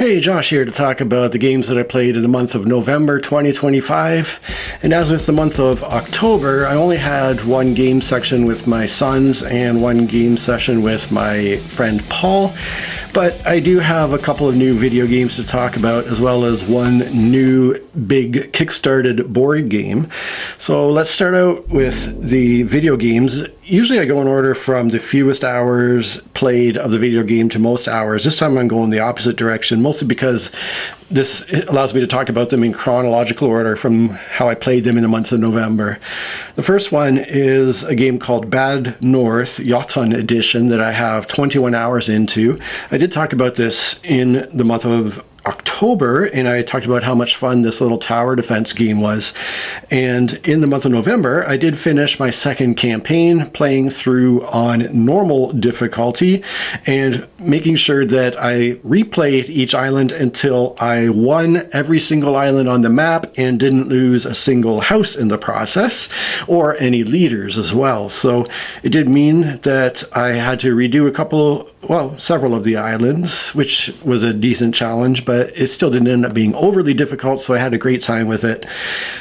Hey, Josh here to talk about the games that I played in the month of November 2025. And as with the month of October, I only had one game section with my sons and one game session with my friend Paul. But I do have a couple of new video games to talk about, as well as one new big Kickstarted board game. So let's start out with the video games. Usually I go in order from the fewest hours played of the video game to most hours. This time I'm going the opposite direction, mostly because this allows me to talk about them in chronological order from how I played them in the month of November. The first one is a game called Bad North Jotunn Edition that I have 21 hours into. I did talk about this in the month of October, and I talked about how much fun this little tower defense game was. And in the month of November, I did finish my second campaign, playing through on normal difficulty and making sure that I replayed each island until I won every single island on the map and didn't lose a single house in the process, or any leaders as well. So it did mean that I had to redo several of the islands, which was a decent challenge, but it still didn't end up being overly difficult, so I had a great time with it.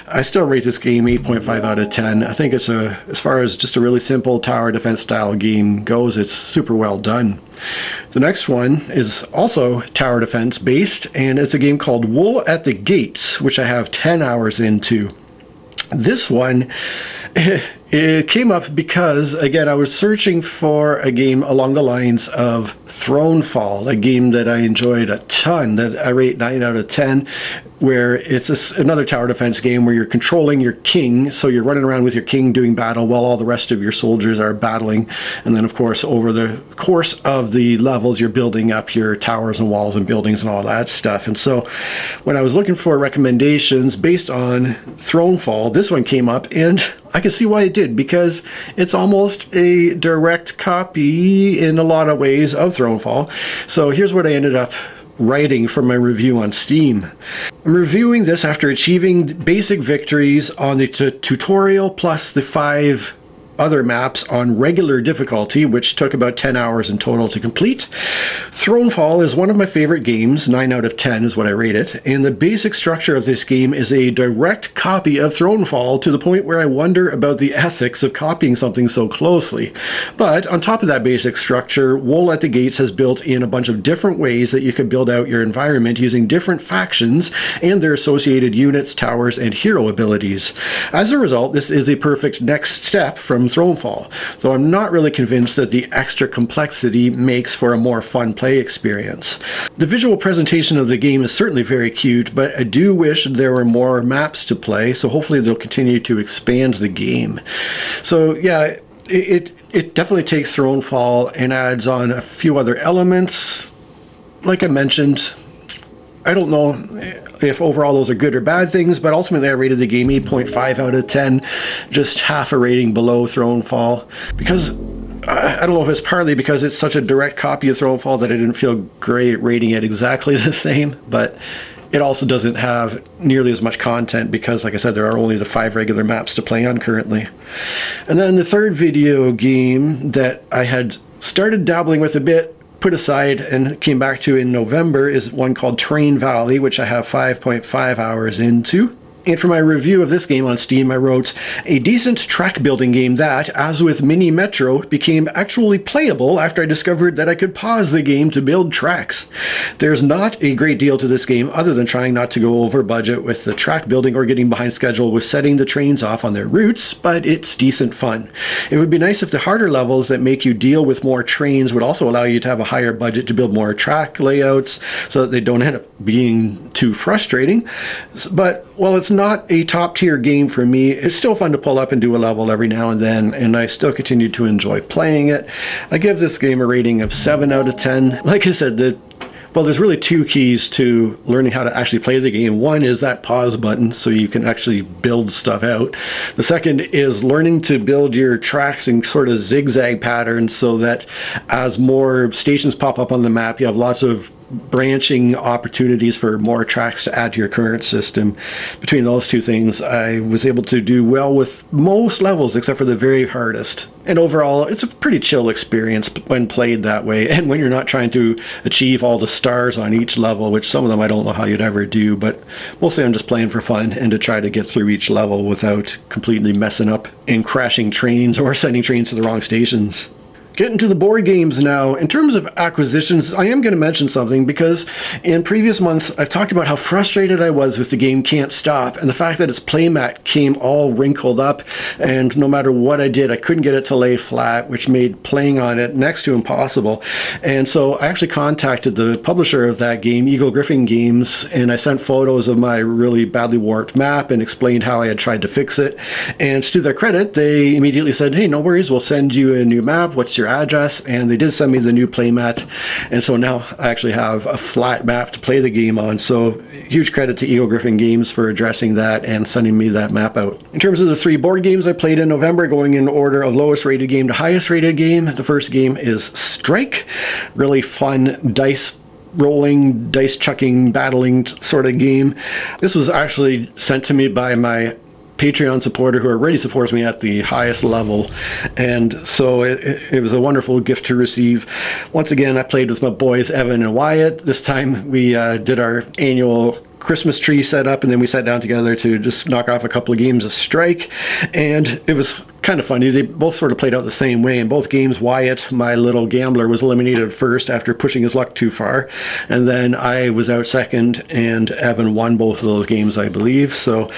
I still rate this game 8.5 out of 10. I think it's as far as just a really simple tower defense style game goes, it's super well done. The next one is also tower defense based, and it's a game called Wool at the Gates, which I have 10 hours into. This one, it came up because, again, I was searching for a game along the lines of Thronefall, a game that I enjoyed a ton, that I rate 9 out of 10, where it's another tower defense game where you're controlling your king, so you're running around with your king doing battle while all the rest of your soldiers are battling. And then, of course, over the course of the levels, you're building up your towers and walls and buildings and all that stuff. And so when I was looking for recommendations based on Thronefall, this one came up, and I can see why it did, because it's almost a direct copy in a lot of ways of Thronefall. So here's what I ended up writing for my review on Steam. I'm reviewing this after achieving basic victories on the tutorial plus the 5 other maps on regular difficulty, which took about 10 hours in total to complete. Thronefall is one of my favorite games, 9 out of 10 is what I rate it, and the basic structure of this game is a direct copy of Thronefall, to the point where I wonder about the ethics of copying something so closely. But on top of that basic structure, Wool at the Gates has built in a bunch of different ways that you can build out your environment using different factions and their associated units, towers, and hero abilities. As a result, this is a perfect next step from Thronefall, though I'm not really convinced that the extra complexity makes for a more fun play experience. The visual presentation of the game is certainly very cute, but I do wish there were more maps to play, so hopefully they'll continue to expand the game. So yeah, it definitely takes Thronefall and adds on a few other elements. Like I mentioned, I don't know if overall those are good or bad things, but ultimately I rated the game 8.5 out of 10, just half a rating below Thronefall, because I don't know if it's partly because it's such a direct copy of Thronefall that I didn't feel great rating it exactly the same, but it also doesn't have nearly as much content because, like I said, there are only the 5 regular maps to play on currently. And then the third video game that I had started dabbling with a bit, put aside, and came back to in November is one called Train Valley, which I have 5.5 hours into. And for my review of this game on Steam, I wrote, a decent track building game that, as with Mini Metro, became actually playable after I discovered that I could pause the game to build tracks. There's not a great deal to this game other than trying not to go over budget with the track building or getting behind schedule with setting the trains off on their routes, but it's decent fun. It would be nice if the harder levels that make you deal with more trains would also allow you to have a higher budget to build more track layouts so that they don't end up being too frustrating. But while it's not a top tier game for me, it's still fun to pull up and do a level every now and then, and I still continue to enjoy playing it. I give this game a rating of 7 out of 10. Like I said, there's really 2 keys to learning how to actually play the game. One is that pause button, so you can actually build stuff out. The second is learning to build your tracks in sort of zigzag patterns so that as more stations pop up on the map, you have lots of branching opportunities for more tracks to add to your current system. Between those two things, I was able to do well with most levels except for the very hardest. And overall, it's a pretty chill experience when played that way, and when you're not trying to achieve all the stars on each level, which some of them I don't know how you'd ever do, but mostly I'm just playing for fun and to try to get through each level without completely messing up and crashing trains or sending trains to the wrong stations. Getting to the board games now. In terms of acquisitions, I am going to mention something because in previous months I've talked about how frustrated I was with the game Can't Stop and the fact that its playmat came all wrinkled up, and no matter what I did I couldn't get it to lay flat, which made playing on it next to impossible. And so I actually contacted the publisher of that game, Eagle-Gryphon Games, and I sent photos of my really badly warped map and explained how I had tried to fix it. And to their credit, they immediately said, hey, no worries, we'll send you a new map, what's your address? And they did send me the new playmat, and so now I actually have a flat map to play the game on. So huge credit to Eagle-Gryphon Games for addressing that and sending me that map out. In terms of the 3 board games I played in November, going in order of lowest rated game to highest rated game, the first game is Strike. Really fun dice rolling, dice chucking, battling sort of game. This was actually sent to me by my Patreon supporter who already supports me at the highest level, and so it was a wonderful gift to receive. Once again, I played with my boys Evan and Wyatt. This time we did our annual Christmas tree setup, and then we sat down together to just knock off a couple of games of Strike, and it was kind of funny. They both sort of played out the same way. In both games, Wyatt, my little gambler, was eliminated first after pushing his luck too far, and then I was out second, and Evan won both of those games, I believe. So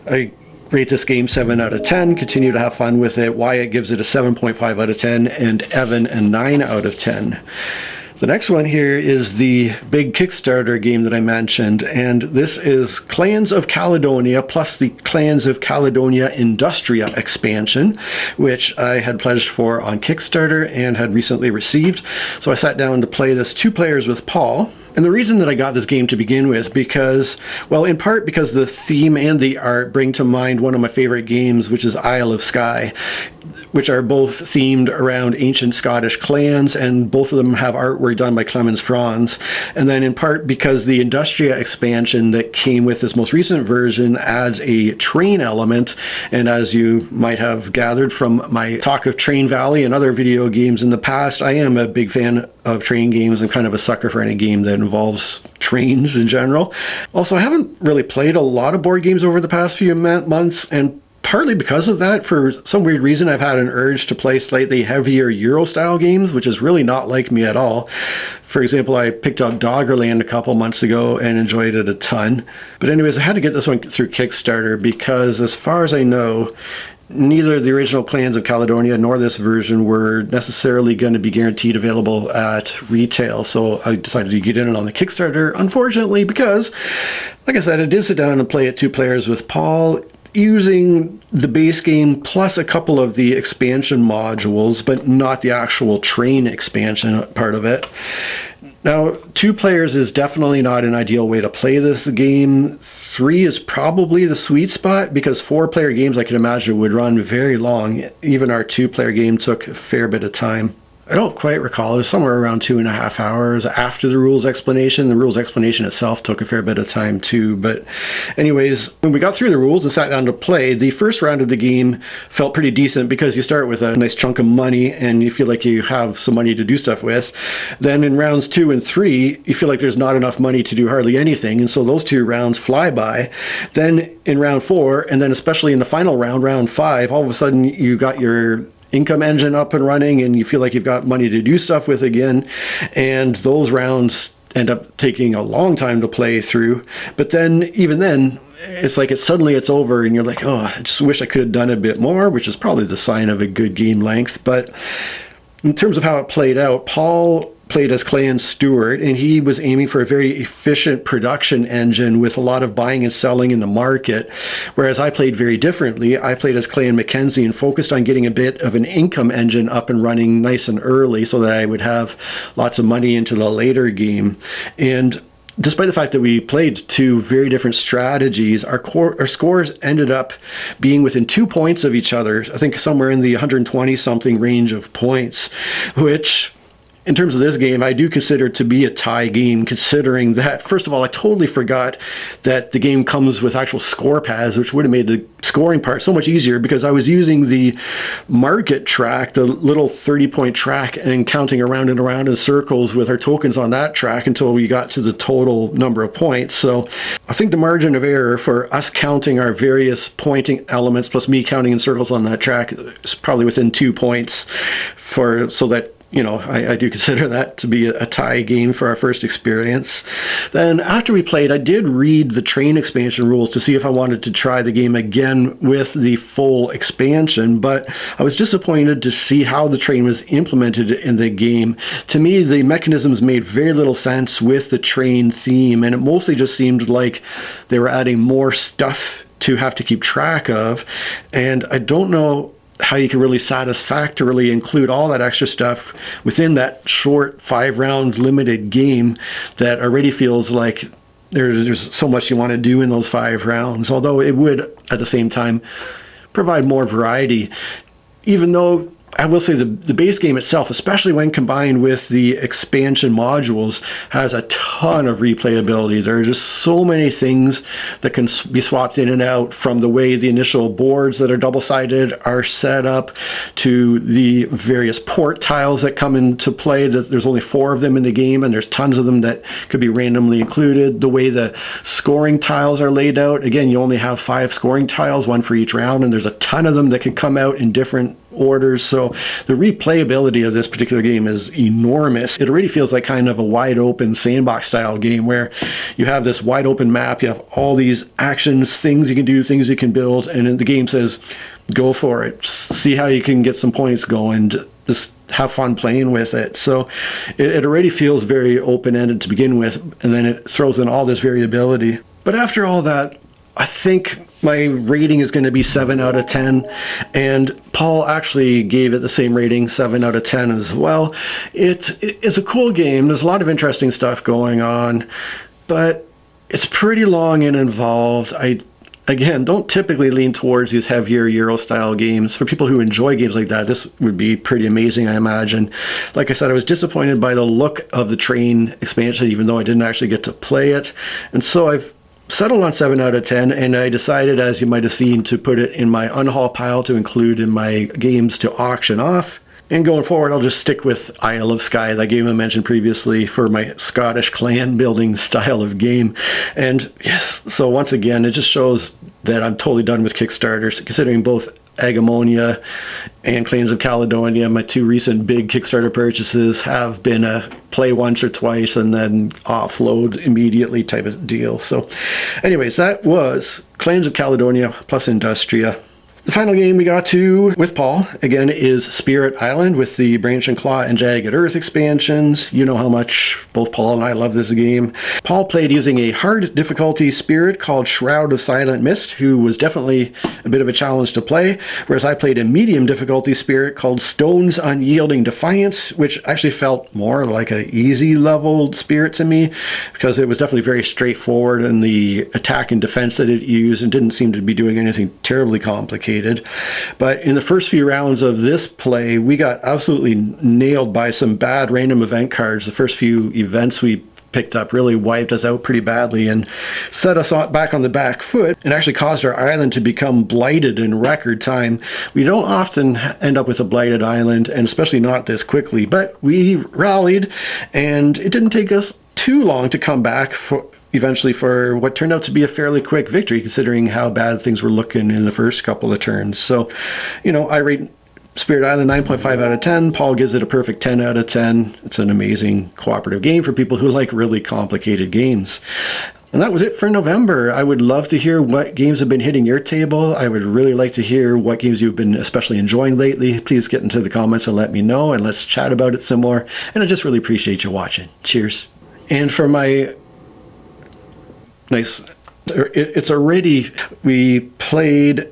I rate this game 7 out of 10, continue to have fun with it. Wyatt gives it a 7.5 out of 10, and Evan a 9 out of 10. The next one here is the BIG Kickstarter game that I mentioned, and this is Clans of Caledonia plus the Clans of Caledonia Industria expansion, which I had pledged for on Kickstarter and had recently received. So I sat down to play this 2 players with Paul. And the reason that I got this game to begin with, because, well, in part because the theme and the art bring to mind one of my favorite games, which is Isle of Skye, which are both themed around ancient Scottish clans, and both of them have artwork done by Clemens Franz. And then in part because the Industria expansion that came with this most recent version adds a train element, and as you might have gathered from my talk of Train Valley and other video games in the past, I am a big fan of train games and kind of a sucker for any game that involves trains in general. Also, I haven't really played a lot of board games over the past few months, and partly because of that, for some weird reason, I've had an urge to play slightly heavier Euro-style games, which is really not like me at all. For example, I picked up Doggerland a couple months ago and enjoyed it a ton. But anyways, I had to get this one through Kickstarter because, as far as I know, neither the original Clans of Caledonia nor this version were necessarily going to be guaranteed available at retail. So I decided to get in on the Kickstarter, unfortunately, because, like I said, I did sit down and play it 2 players with Paul, using the base game plus a couple of the expansion modules, but not the actual train expansion part of it. Now, 2 players is definitely not an ideal way to play this game. 3 is probably the sweet spot, because 4-player games I can imagine would run very long. Even our 2-player game took a fair bit of time. I don't quite recall. It was somewhere around 2.5 hours after the rules explanation. The rules explanation itself took a fair bit of time too. But anyways, when we got through the rules and sat down to play, the first round of the game felt pretty decent because you start with a nice chunk of money and you feel like you have some money to do stuff with. Then in rounds 2 and 3, you feel like there's not enough money to do hardly anything. And so those 2 rounds fly by. Then in round 4, and then especially in the final round, round 5, all of a sudden you got your income engine up and running and you feel like you've got money to do stuff with again, and those rounds end up taking a long time to play through. But then even then it's like suddenly it's over and you're like, oh, I just wish I could have done a bit more, which is probably the sign of a good game length. But in terms of how it played out, Paul played as Clan Stewart, and he was aiming for a very efficient production engine with a lot of buying and selling in the market, whereas I played very differently. I played as Clan Mackenzie and focused on getting a bit of an income engine up and running nice and early so that I would have lots of money into the later game. And despite the fact that we played 2 very different strategies, our scores ended up being within 2 points of each other. I think somewhere in the 120-something range of points, which In terms of this game, I do consider it to be a tie game, considering that, first of all, I totally forgot that the game comes with actual score pads, which would have made the scoring part so much easier, because I was using the market track, the little 30-point track, and counting around and around in circles with our tokens on that track until we got to the total number of points. So I think the margin of error for us counting our various pointing elements plus me counting in circles on that track is probably within 2 points, so that, you know, I do consider that to be a tie game for our first experience. Then after we played, I did read the train expansion rules to see if I wanted to try the game again with the full expansion, but I was disappointed to see how the train was implemented in the game. To me, the mechanisms made very little sense with the train theme, and it mostly just seemed like they were adding more stuff to have to keep track of, and I don't know how you can really satisfactorily include all that extra stuff within that short 5-round limited game that already feels like there's so much you want to do in those 5 rounds, although it would at the same time provide more variety. Even though I will say the base game itself, especially when combined with the expansion modules, has a ton of replayability. There are just so many things that can be swapped in and out, from the way the initial boards that are double-sided are set up, to the various port tiles that come into play. There's only 4 of them in the game, and there's tons of them that could be randomly included. The way the scoring tiles are laid out, again, you only have 5 scoring tiles, 1 for each round, and there's a ton of them that can come out in different orders. So the replayability of this particular game is enormous. It already feels like kind of a wide open sandbox style game, where you have this wide open map, you have all these actions, things you can do, things you can build, and then the game says go for it, see how you can get some points going, just have fun playing with it. So it already feels very open-ended to begin with, and then it throws in all this variability. But after all that, I think my rating is going to be 7 out of 10, and Paul actually gave it the same rating, 7 out of 10 as well. It's a cool game. There's a lot of interesting stuff going on, but it's pretty long and involved. I, again, don't typically lean towards these heavier Euro-style games. For people who enjoy games like that, this would be pretty amazing, I imagine. Like I said, I was disappointed by the look of the train expansion, even though I didn't actually get to play it, and so I've settled on 7 out of 10, and I decided, as you might have seen, to put it in my unhaul pile to include in my games to auction off. And going forward, I'll just stick with Isle of Skye, that game I mentioned previously, for my Scottish clan building style of game. And yes, so once again, it just shows that I'm totally done with Kickstarters, considering both Agamemnon and Claims of Caledonia, my 2 recent big Kickstarter purchases, have been a play once or twice and then offload immediately type of deal. So anyways, that was Claims of Caledonia plus Industria. The final game we got to with Paul, again, is Spirit Island with the Branch and Claw and Jagged Earth expansions. You know how much both Paul and I love this game. Paul played using a hard difficulty spirit called Shroud of Silent Mist, who was definitely a bit of a challenge to play, whereas I played a medium difficulty spirit called Stone's Unyielding Defiance, which actually felt more like an easy level spirit to me, because it was definitely very straightforward in the attack and defense that it used and didn't seem to be doing anything terribly complicated. But in the first few rounds of this play, we got absolutely nailed by some bad random event cards. The first few events we picked up really wiped us out pretty badly and set us back on the back foot, and actually caused our island to become blighted in record time. We don't often end up with a blighted island, and especially not this quickly, but we rallied, and it didn't take us too long to come back eventually for what turned out to be a fairly quick victory, considering how bad things were looking in the first couple of turns. So, you know, I rate Spirit Island 9.5 out of 10. Paul gives it a perfect 10 out of 10. It's an amazing cooperative game for people who like really complicated games. And that was it for November. I would love to hear what games have been hitting your table. I would really like to hear what games you've been especially enjoying lately. Please get into the comments and let me know, and let's chat about it some more. And I just really appreciate you watching. Cheers. And for my nice, it's already, we played